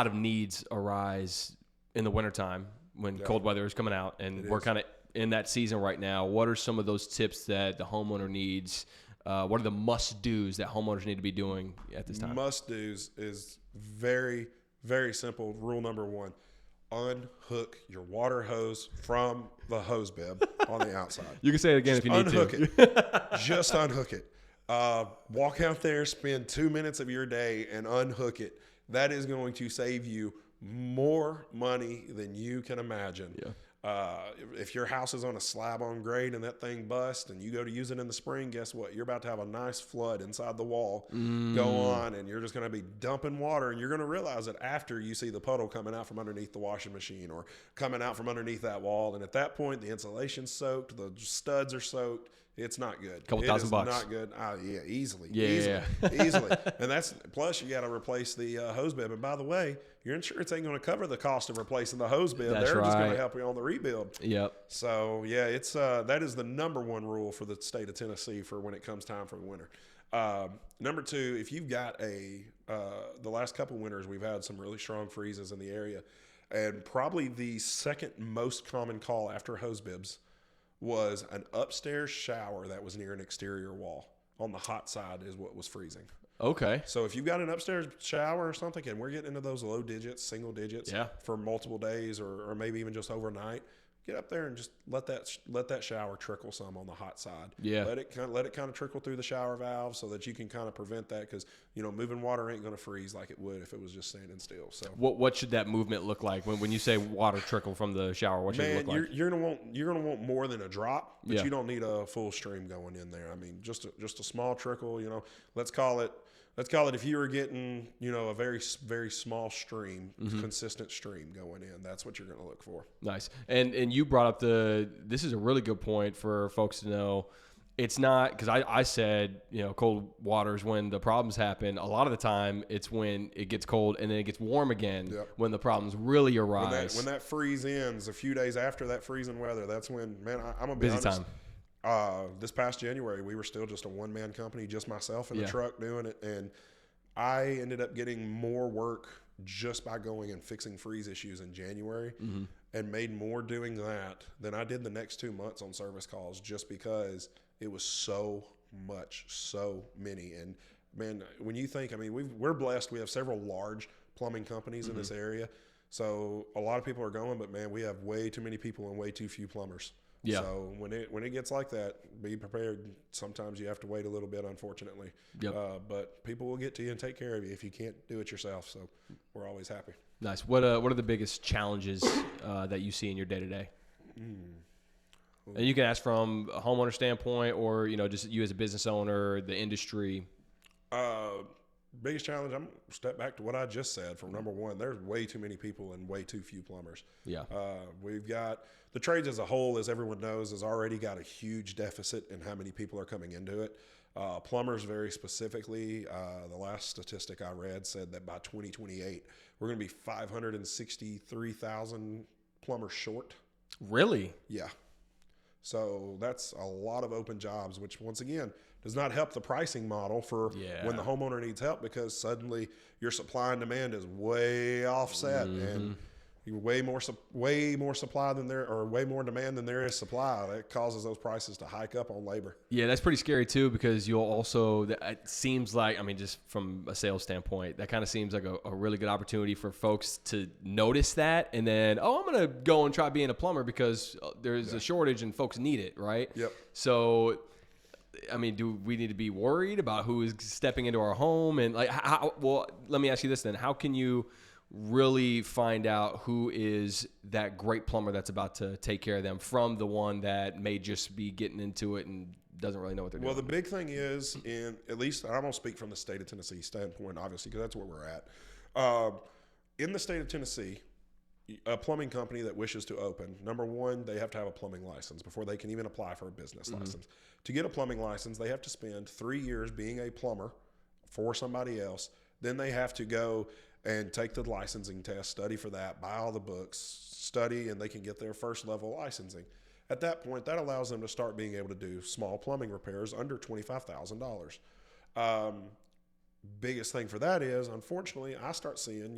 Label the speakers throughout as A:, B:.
A: lot of needs arise in the wintertime when cold weather is coming out, and we're kind of in that season right now. What are some of those tips that the homeowner needs? What are the must-dos that homeowners need to be doing at this time?
B: Must-dos is very, very simple. Rule number one: unhook your water hose from the hose bib on the outside.
A: You can say it again if you need to.
B: Unhook it. Just unhook it. Walk out there, spend 2 minutes of your day, and unhook it. That is going to save you more money than you can imagine.
A: Yeah.
B: If your house is on a slab on grade and that thing busts and you go to use it in the spring, guess what? You're about to have a nice flood inside the wall go on, and you're just going to be dumping water, and you're going to realize it after you see the puddle coming out from underneath the washing machine or coming out from underneath that wall. And at that point, the insulation's soaked, the studs are soaked. It's not good.
A: Couple $1,000.
B: Not good. Yeah, easily.
A: Yeah.
B: Easily. And that's plus you got to replace the hose bib. And by the way, your insurance ain't going to cover the cost of replacing the hose bib.
A: That's
B: They're just going
A: right.
B: to help you on the rebuild.
A: Yep.
B: So yeah, it's that is the number one rule for the state of Tennessee for when it comes time for the winter. Number two, if you've got the last couple winters, we've had some really strong freezes in the area, and probably the second most common call after hose bibs was an upstairs shower that was near an exterior wall on the hot side is what was freezing.
A: Okay.
B: So if you've got an upstairs shower or something, and we're getting into those low digits, single digits for multiple days or maybe even just overnight, get up there and just let that shower trickle some on the hot side.
A: Yeah.
B: Let it kind of trickle through the shower valve so that you can kind of prevent that, because moving water ain't going to freeze like it would if it was just standing still. So
A: what should that movement look like when you say water trickle from the shower? What should it look like?
B: You're gonna want more than a drop, but you don't need a full stream going in there. I mean, just a small trickle. Let's call it if you were getting a very, very small stream, consistent stream going in. That's what you're going to look for.
A: Nice. And you brought up this is a really good point for folks to know. It's not, because I said, cold waters when the problems happen. A lot of the time it's when it gets cold and then it gets warm again when the problems really arise.
B: When that freeze ends, a few days after that freezing weather, that's when, man, I'm going to be
A: busy
B: honest.
A: Time.
B: This past January, we were still just a one-man company, just myself in the truck doing it. And I ended up getting more work just by going and fixing freeze issues in January and made more doing that than I did the next 2 months on service calls, just because it was so many. And man, when you think, we're blessed. We have several large plumbing companies in this area. So a lot of people are going, but man, we have way too many people and way too few plumbers. Yeah. So when it gets like that, be prepared. Sometimes you have to wait a little bit, unfortunately. Yep. But people will get to you and take care of you if you can't do it yourself. So we're always happy.
A: Nice. What are the biggest challenges that you see in your day to day? And you can ask from a homeowner standpoint, or just you as a business owner, the industry.
B: Biggest challenge, I'm going to step back to what I just said. From number one, there's way too many people and way too few plumbers. Yeah. We've got the trades as a whole, as everyone knows, has already got a huge deficit in how many people are coming into it. Plumbers very specifically, the last statistic I read said that by 2028, we're going to be 563,000 plumbers short.
A: Really?
B: Yeah. So that's a lot of open jobs, which once again does not help the pricing model for when the homeowner needs help, because suddenly your supply and demand is way offset and way more supply than there, or way more demand than there is supply. That causes those prices to hike up on labor.
A: Yeah, that's pretty scary too, because you'll also, it seems like, just from a sales standpoint, that kind of seems like a really good opportunity for folks to notice that, and then, I'm going to go and try being a plumber because there's a shortage and folks need it, right? Yep. So, do we need to be worried about who is stepping into our home? And let me ask you this then. How can you really find out who is that great plumber that's about to take care of them from the one that may just be getting into it and doesn't really know what they're doing?
B: Well, the big thing is, at least I'm going to speak from the state of Tennessee standpoint, obviously, because that's where we're at. In the state of Tennessee, a plumbing company that wishes to open, number one, they have to have a plumbing license before they can even apply for a business license. To get a plumbing license, they have to spend 3 years being a plumber for somebody else. Then they have to go and take the licensing test, study for that, buy all the books, study, and they can get their first level licensing. At that point, that allows them to start being able to do small plumbing repairs under $25,000. Biggest thing for that is, unfortunately, I start seeing,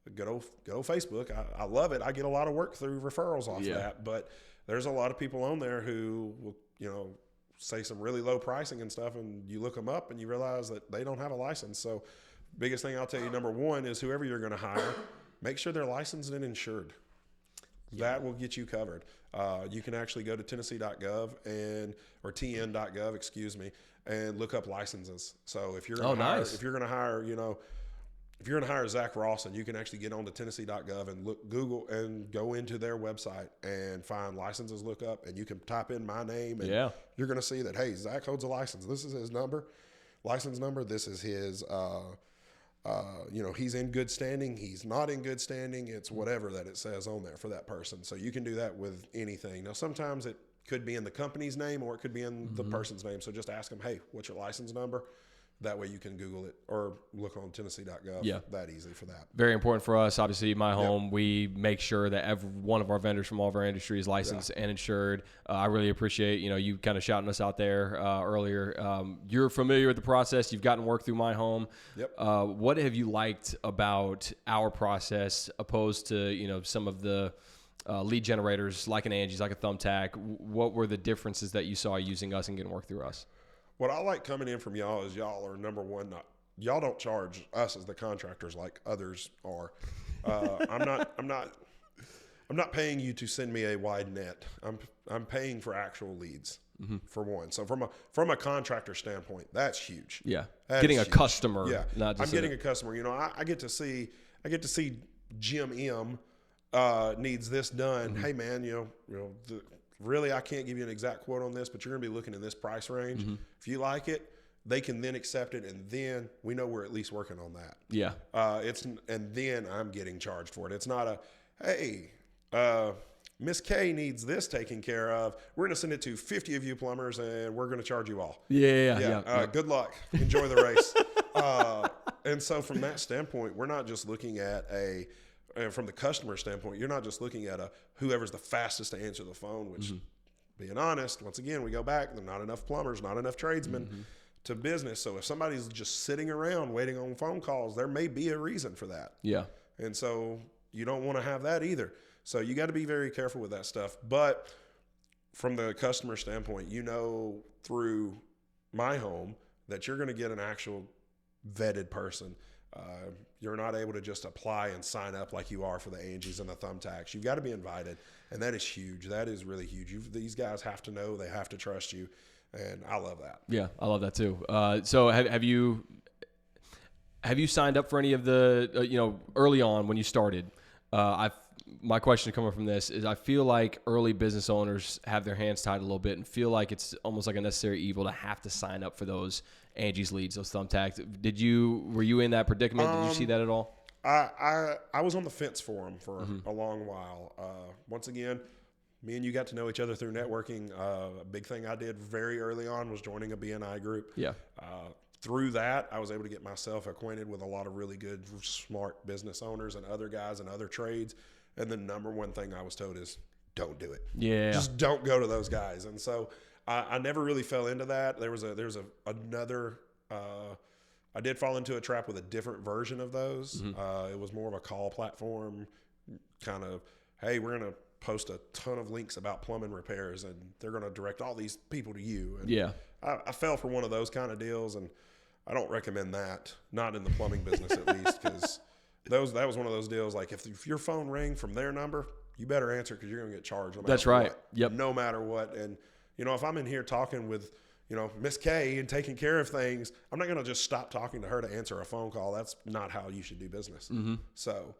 B: good old Facebook. I love it. I get a lot of work through referrals off that, but there's a lot of people on there who will, say some really low pricing and stuff, and you look them up and you realize that they don't have a license. So biggest thing I'll tell you, number one, is whoever you're going to hire, make sure they're licensed and insured. That will get you covered. You can actually go to Tennessee.gov or TN.gov, excuse me, and look up licenses. So if you're going to hire, if you're going to hire Zach Rosson, you can actually get on to Tennessee.gov and Google and go into their website and find licenses, look up, and you can type in my name, and you're going to see that, hey, Zach holds a license. This is his license number. This is his, he's in good standing. He's not in good standing. It's whatever that it says on there for that person. So you can do that with anything. Now, sometimes it could be in the company's name or it could be in the person's name. So just ask them, hey, what's your license number? That way you can Google it or look on Tennessee.gov.
A: Yeah.
B: That easy for that.
A: Very important for us. Obviously, my home, we make sure that every one of our vendors from all of our industry is licensed and insured. I really appreciate, you kind of shouting us out there earlier. You're familiar with the process. You've gotten work through my home.
B: Yep.
A: What have you liked about our process opposed to, some of the lead generators like an Angie's, like a Thumbtack? What were the differences that you saw using us and getting work through us?
B: What I like coming in from y'all is y'all are, number one, y'all don't charge us as the contractors like others are. I'm not paying you to send me a wide net. I'm paying for actual leads for one. So from a contractor standpoint, that's huge.
A: Yeah,
B: getting
A: a customer.
B: Yeah,
A: not just
B: I'm getting a customer. I get to see Jim M needs this done. Hey man, really, I can't give you an exact quote on this, but you're going to be looking in this price range. If you like it, they can then accept it, and then we know we're at least working on that.
A: Yeah.
B: And then I'm getting charged for it. It's not hey, Miss K needs this taken care of. We're going to send it to 50 of you plumbers, and we're going to charge you all.
A: Yeah.
B: Good luck. Enjoy the race. And so from that standpoint, we're not just looking at from the customer standpoint, you're not just looking at whoever's the fastest to answer the phone, which, being honest, once again, we go back, there are not enough plumbers, not enough tradesmen to business. So if somebody's just sitting around waiting on phone calls, there may be a reason for that.
A: Yeah.
B: And so you don't want to have that either. So you got to be very careful with that stuff. But from the customer standpoint, through my home that you're going to get an actual vetted person. You're not able to just apply and sign up like you are for the Angie's and the Thumbtacks. You've got to be invited, and that is huge. That is really huge. These guys have to know, they have to trust you, and I love that.
A: Yeah, I love that too. So have you signed up for any of the early on when you started? My question coming from this is I feel like early business owners have their hands tied a little bit and feel like it's almost like a necessary evil to have to sign up for those Angie's leads, those Thumbtacks. Were you in that predicament? Did you see that at all?
B: I was on the fence for them for a long while. Once again, me and you got to know each other through networking. A big thing I did very early on was joining a BNI group.
A: Yeah.
B: Through that, I was able to get myself acquainted with a lot of really good, smart business owners and other guys in other trades. And the number one thing I was told is, don't do it.
A: Yeah.
B: Just don't go to those guys. And so I never really fell into that. There was another. I did fall into a trap with a different version of those. It was more of a call platform, kind of, hey, we're going to post a ton of links about plumbing repairs, and they're going to direct all these people to you. And I fell for one of those kind of deals, and I don't recommend that, not in the plumbing business at least, because that was one of those deals. Like if your phone rang from their number, you better answer because you're going to get charged. No matter
A: That's right.
B: What.
A: Yep.
B: No matter what. And if I'm in here talking with Miss K and taking care of things, I'm not going to just stop talking to her to answer a phone call. That's not how you should do business. So,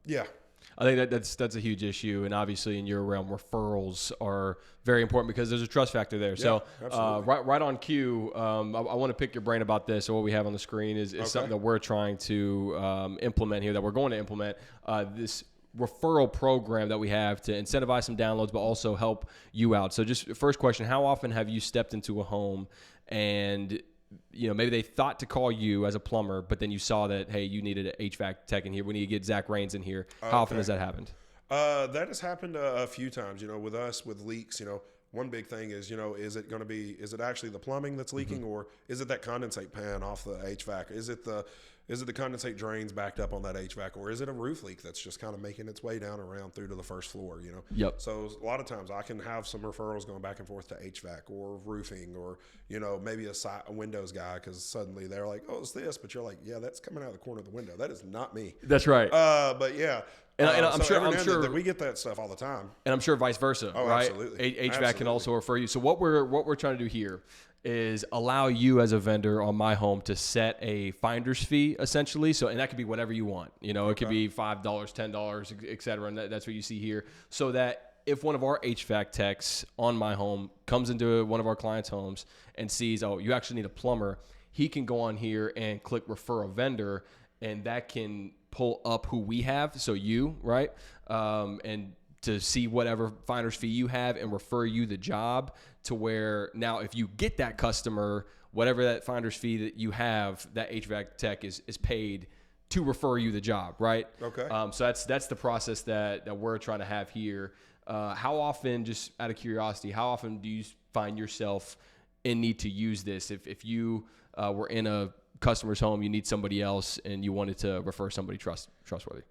B: yeah.
A: I think that's a huge issue, and obviously in your realm, referrals are very important because there's a trust factor there. So right on cue, I want to pick your brain about this. So what we have on the screen is something that we're trying to implement here, that we're going to implement, this referral program that we have to incentivize some downloads, but also help you out. So just first question, how often have you stepped into a home and maybe they thought to call you as a plumber, but then you saw that, hey, you needed an HVAC tech in here. We need to get Zach Rains in here. How often has that happened?
B: That has happened a few times, with us, with leaks. one big thing is, is it actually the plumbing that's leaking, or is it that condensate pan off the HVAC? Is it the condensate drains backed up on that HVAC, or is it a roof leak that's just kind of making its way down around through to the first floor,
A: Yep.
B: So a lot of times I can have some referrals going back and forth to HVAC or roofing, or, maybe a windows guy, because suddenly they're like, oh, it's this, but you're like, yeah, that's coming out of the corner of the window. That is not me.
A: That's right.
B: But yeah.
A: And I'm
B: so
A: sure
B: that we get that stuff all the time.
A: And I'm sure vice versa, right?
B: Absolutely.
A: HVAC
B: Absolutely.
A: can also refer you. So what we're trying to do here is allow you as a vendor on My Home to set a finder's fee, essentially. So, and that could be whatever you want. It could be $5, $10, et cetera. And that's what you see here. So that if one of our HVAC techs on My Home comes into one of our clients' homes and sees, oh, you actually need a plumber, he can go on here and click refer a vendor, and that can pull up who we have, so you, right? And to see whatever finder's fee you have and refer you the job, to where now if you get that customer, whatever that finder's fee that you have, that HVAC tech is paid to refer you the job, right?
B: Okay.
A: So that's the process that we're trying to have here. How often, just out of curiosity, how often do you find yourself in need to use this? If you were in a customer's home, you need somebody else, and you wanted to refer somebody trustworthy.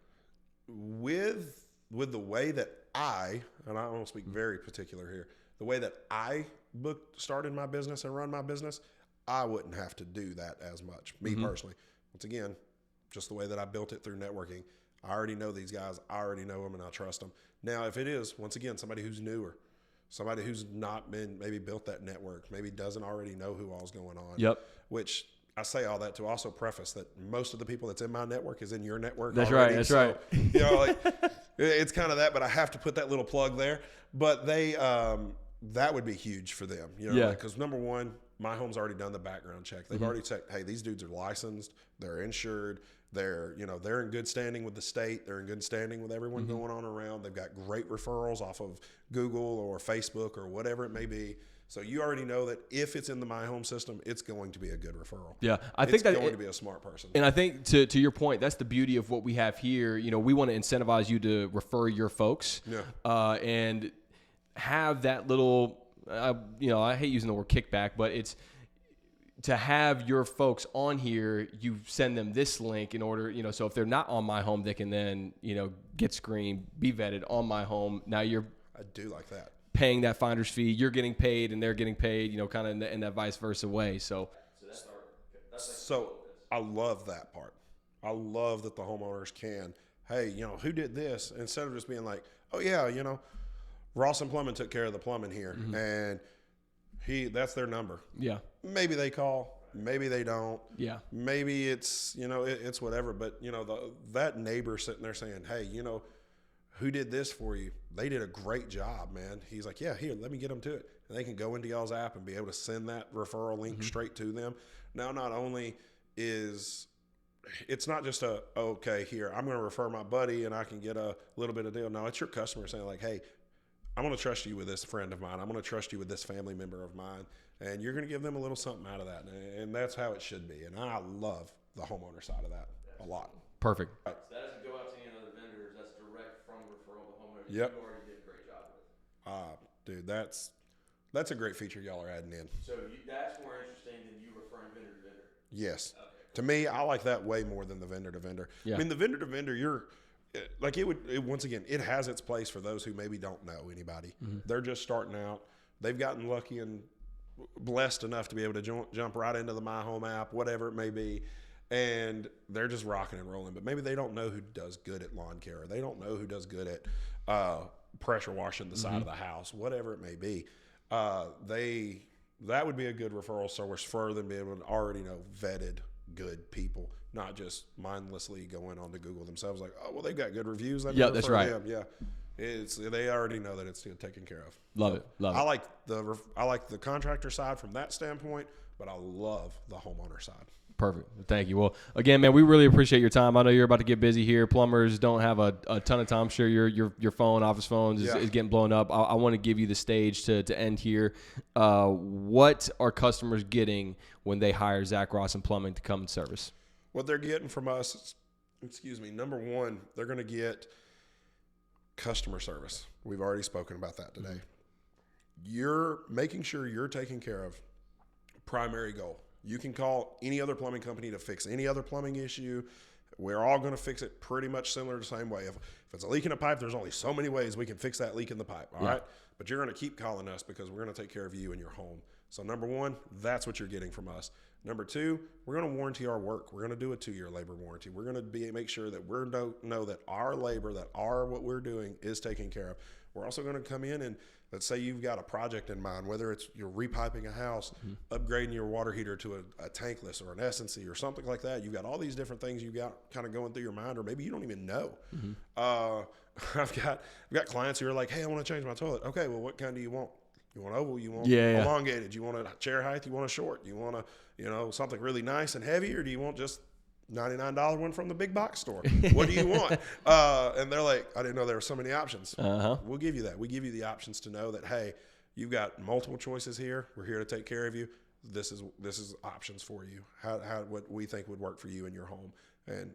B: With the way that I want to speak very particular here, the way that I started my business and run my business, I wouldn't have to do that as much. Me personally, once again, just the way that I built it through networking. I already know these guys. I already know them, and I trust them. Now, if it is, once again, somebody who's newer, somebody who's not been maybe built that network, maybe doesn't already know who all's going on.
A: Yep.
B: Which I say all that to also preface that most of the people that's in my network is in your network.
A: That's
B: already.
A: right. That's right.
B: It's kind of that, but I have to put that little plug there. But they, that would be huge for them. Because number one, My Home's already done the background check. They've already checked, hey, these dudes are licensed, they're insured, they're in good standing with the state, they're in good standing with everyone going on around. They've got great referrals off of Google or Facebook or whatever it may be. So you already know that if it's in the My Home system, it's going to be a good referral.
A: Yeah, I think
B: it's going to be a smart person.
A: And I think to your point, that's the beauty of what we have here. We want to incentivize you to refer your folks, and have that little. I hate using the word kickback, but it's to have your folks on here. You send them this link in order, so if they're not on My Home, they can then get screened, be vetted on My Home. Now I
B: do like that.
A: Paying that finder's fee, you're getting paid and they're getting paid, kind of in that vice versa way. So
B: I love that part. I love that the homeowners can, hey, who did this? Instead of just being like, oh yeah, Rosson Plumbing took care of the plumbing here, and that's their number. Yeah. Maybe they call, maybe they don't. Yeah. Maybe it's it's whatever. But that neighbor sitting there saying, hey, who did this for you? They did a great job, man. He's like, yeah, here, let me get them to it. And they can go into y'all's app and be able to send that referral link straight to them. Now, not only is it's not just okay, here, I'm going to refer my buddy and I can get a little bit of deal. No, it's your customer saying like, hey, I'm going to trust you with this friend of mine. I'm going to trust you with this family member of mine. And you're going to give them a little something out of that. And that's how it should be. And I love the homeowner side of that a lot.
A: Perfect.
C: So that doesn't go out to any other vendors. That's direct from referral to homeowner.
B: Yep.
C: You already did a great job with.
B: Dude, that's a great feature y'all are adding in.
C: So that's more interesting than you referring vendor to vendor.
B: Yes. Okay, cool. To me, I like that way more than the vendor to vendor. Yeah. I mean, the vendor to vendor, once again, it has its place for those who maybe don't know anybody. They're just starting out. They've gotten lucky and blessed enough to be able to jump right into the My Home app, whatever it may be. And they're just rocking and rolling, but maybe they don't know who does good at lawn care. Or they don't know who does good at pressure washing the side of the house, whatever it may be. That would be a good referral source for them being able to already know vetted good people, not just mindlessly going onto Google themselves like, oh, well, they've got good reviews.
A: Yeah, that's right.
B: Them. Yeah, they already know that it's taken care of.
A: Love it.
B: I like the contractor side from that standpoint, but I love the homeowner side.
A: Perfect. Thank you. Well, again, man, we really appreciate your time. I know you're about to get busy here. Plumbers don't have a ton of time. I'm sure your phone, office phones is getting blown up. I want to give you the stage to end here. What are customers getting when they hire Zach Rosson Plumbing to come and service?
B: What they're getting from us, number one, they're going to get customer service. We've already spoken about that today. you're making sure you're taken care of. Primary goal. You can call any other plumbing company to fix any other plumbing issue. We're all going to fix it pretty much similar the same way. If it's a leak in a pipe, there's only so many ways we can fix that leak in the pipe. All right. But you're going to keep calling us because we're going to take care of you and your home. So number one, that's what you're getting from us. Number two, we're going to warranty our work. We're going to do a 2-year labor warranty. We're going to make sure that we know that our labor, what we're doing is taken care of. We're also going to come in and let's say you've got a project in mind, whether it's you're repiping a house, upgrading your water heater to a tankless or an S&C or something like that. You've got all these different things you've got kind of going through your mind, or maybe you don't even know. I've got clients who are like, hey, I want to change my toilet. Okay, well, what kind do you want? You want oval? You want elongated? You want a chair height? You want a short? You want something really nice and heavy, or do you want just $99 one from the big box store? What do you want? And they're like, I didn't know there were so many options. We'll give you that. We give you the options to know that, hey, you've got multiple choices here. We're here to take care of you. This is options for you. What we think would work for you in your home, and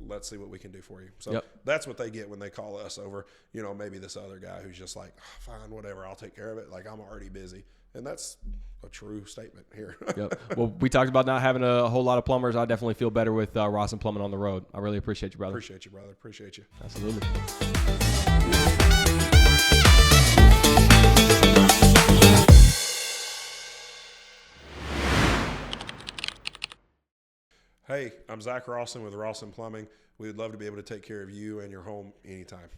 B: let's see what we can do for you. So that's what they get when they call us over, maybe this other guy who's just like, oh, fine, whatever, I'll take care of it. Like, I'm already busy. And that's a true statement here.
A: Well, we talked about not having a whole lot of plumbers. I definitely feel better with Rosson Plumbing on the road. I really appreciate you, brother.
B: Appreciate you, brother. Appreciate you.
A: Absolutely.
B: Hey, I'm Zach Rosson with Rosson Plumbing. We would love to be able to take care of you and your home anytime.